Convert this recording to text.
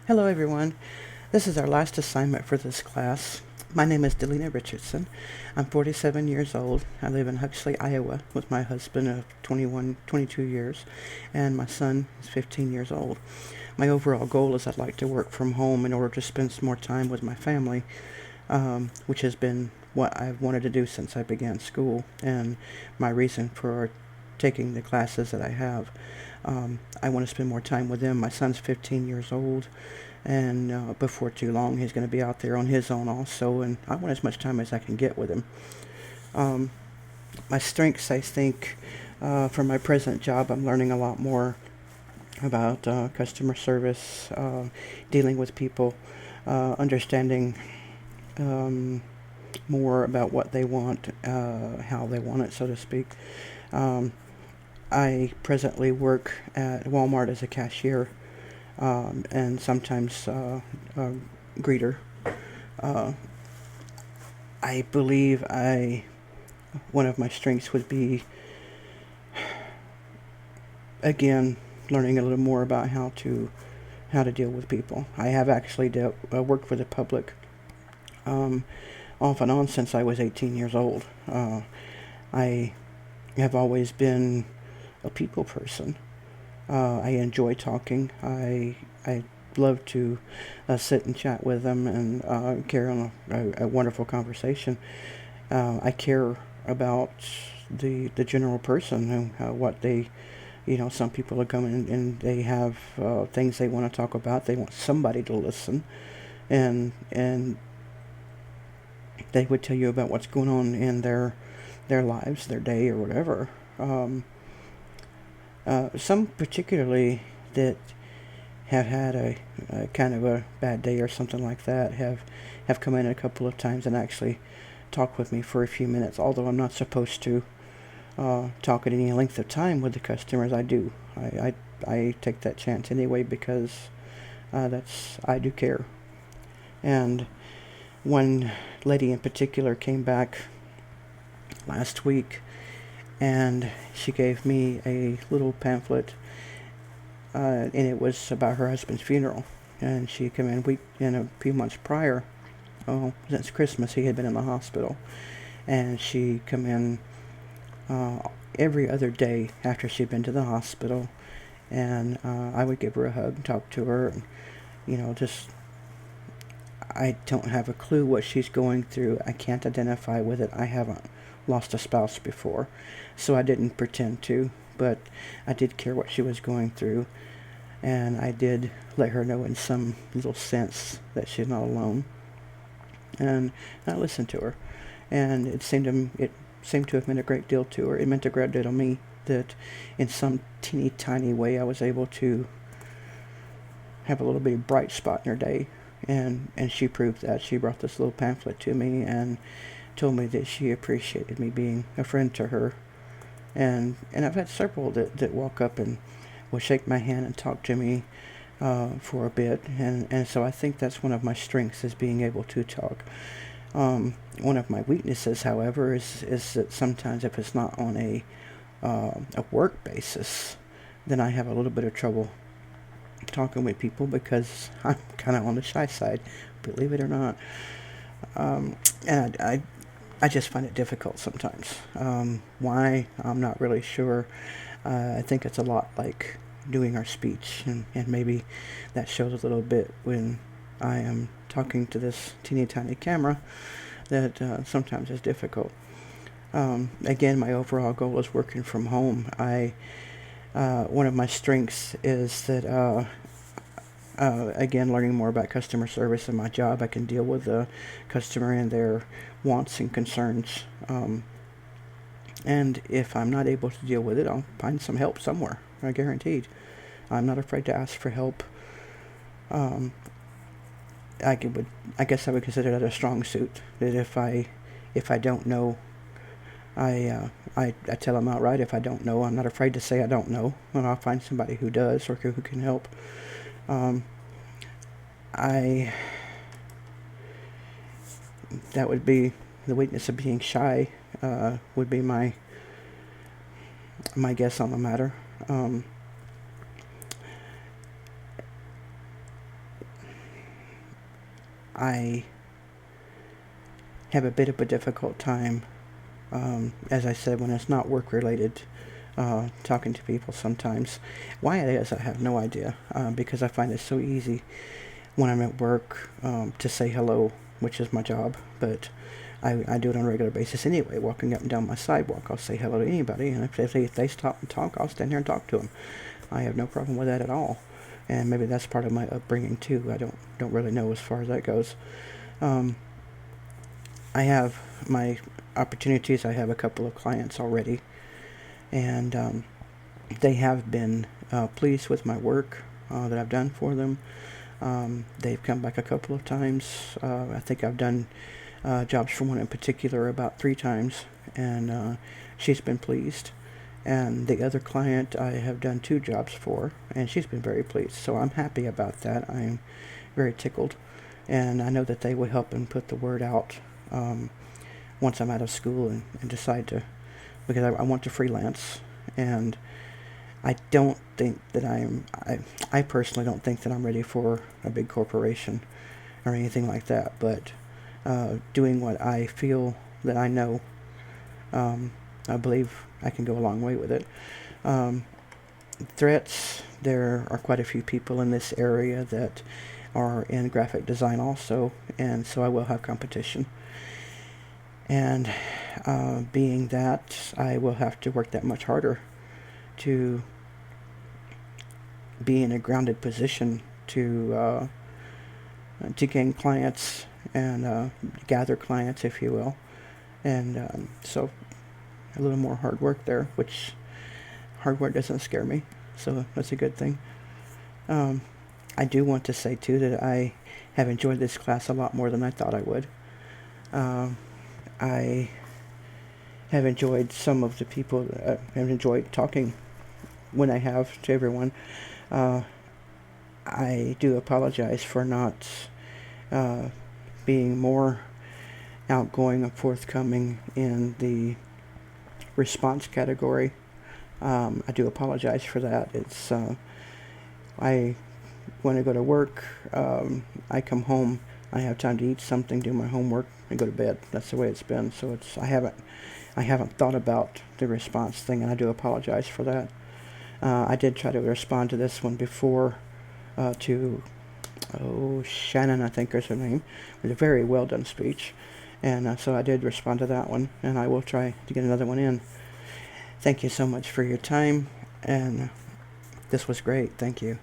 Hello everyone. This is our last assignment for this class. My name is Delina Richardson. I'm 47 years old. I live in Huxley, Iowa with my husband of 22 years, and my son is 15 years old. My overall goal is I'd like to work from home in order to spend some more time with my family, which has been what I've wanted to do since I began school, and my reason for taking the classes that I have. I want to spend more time with them. My son's 15 years old, and before too long, he's going to be out there on his own also, and I want as much time as I can get with him. Um, my strengths, I think, for my present job, I'm learning a lot more about customer service, dealing with people, understanding more about what they want, how they want it, so to speak. Um, I presently work at Walmart as a cashier, and sometimes greeter. Uh, I believe one of my strengths would be, again, learning a little more about how to deal with people. I have actually worked for the public, um, off and on since I was 18 years old. I have always been a people person. I enjoy talking. I love to sit and chat with them and carry on a wonderful conversation. I care about the general person, what they, some people are coming and they have things they want to talk about. They want somebody to listen, and they would tell you about what's going on in their lives, their day, or whatever. Some particularly that have had a kind of a bad day or something like that have come in a couple of times and actually talked with me for a few minutes. Although I'm not supposed to talk at any length of time with the customers, I do. I take that chance anyway because I do care. And one lady in particular came back last week, and she gave me a little pamphlet, and it was about her husband's funeral. And she came in a few months prior. Oh, since Christmas, he had been in the hospital, and she come in every other day after she'd been to the hospital, and I would give her a hug and talk to her, and just I don't have a clue what she's going through. I can't identify with it. I haven't lost a spouse before, so I didn't pretend to, but I did care what she was going through, and I did let her know in some little sense that she's not alone, and I listened to her, and it seemed to have meant a great deal to her. It meant a great deal to me that in some teeny tiny way I was able to have a little bit of bright spot in her day, and she proved that. She brought this little pamphlet to me and told me that she appreciated me being a friend to her, and I've had several that walk up and will shake my hand and talk to me for a bit, and so I think that's one of my strengths, is being able to talk. One of my weaknesses, however, is that sometimes if it's not on a work basis, then I have a little bit of trouble talking with people because I'm kind of on the shy side, believe it or not. And I just find it difficult sometimes. Why? I'm not really sure. I think it's a lot like doing our speech, and maybe that shows a little bit when I am talking to this teeny tiny camera, that sometimes is difficult. Again, my overall goal is working from home. One of my strengths is that, again, learning more about customer service in my job, I can deal with the customer and their wants and concerns. And if I'm not able to deal with it, I'll find some help somewhere, guaranteed. I'm not afraid to ask for help. Um, I guess I would consider that a strong suit. That if I don't know, I tell them outright. If I don't know, I'm not afraid to say I don't know, and I'll find somebody who does or who can help. Um, I that would be the weakness of being shy. Would be my guess on the matter. I have a bit of a difficult time, as I said, when it's not work related, talking to people sometimes. Why it is, I have no idea, because I find it so easy when I'm at work to say hello, which is my job, but I do it on a regular basis anyway. Walking up and down my sidewalk, I'll say hello to anybody, and if they stop and talk, I'll stand there and talk to them. I have no problem with that at all, and maybe that's part of my upbringing too. I don't really know as far as that goes. Um, I have my opportunities. I have a couple of clients already, and they have been pleased with my work that I've done for them. They've come back a couple of times. I think I've done jobs for one in particular about 3 times, and she's been pleased. And the other client I have done 2 jobs for, and she's been very pleased. So I'm happy about that. I'm very tickled, and I know that they will help and put the word out once I'm out of school and decide to, because I want to freelance, and I don't think that I personally don't think that I'm ready for a big corporation or anything like that, but doing what I feel that I know, I believe I can go a long way with it. Threats, there are quite a few people in this area that are in graphic design also, and so I will have competition. And being that, I will have to work that much harder to be in a grounded position to gain clients and gather clients, if you will. And so a little more hard work there, which hard work doesn't scare me, so that's a good thing. I do want to say too that I have enjoyed this class a lot more than I thought I would. I have enjoyed some of the people. Have enjoyed talking when I have to everyone. I do apologize for not being more outgoing and forthcoming in the response category. I do apologize for that. It's I when I go to work, I come home, I have time to eat something, do my homework, and go to bed. That's the way it's been. So I haven't thought about the response thing, and I do apologize for that. I did try to respond to this one before to Shannon, I think is her name. It was a very well done speech, and so I did respond to that one, and I will try to get another one in. Thank you so much for your time, and this was great. Thank you.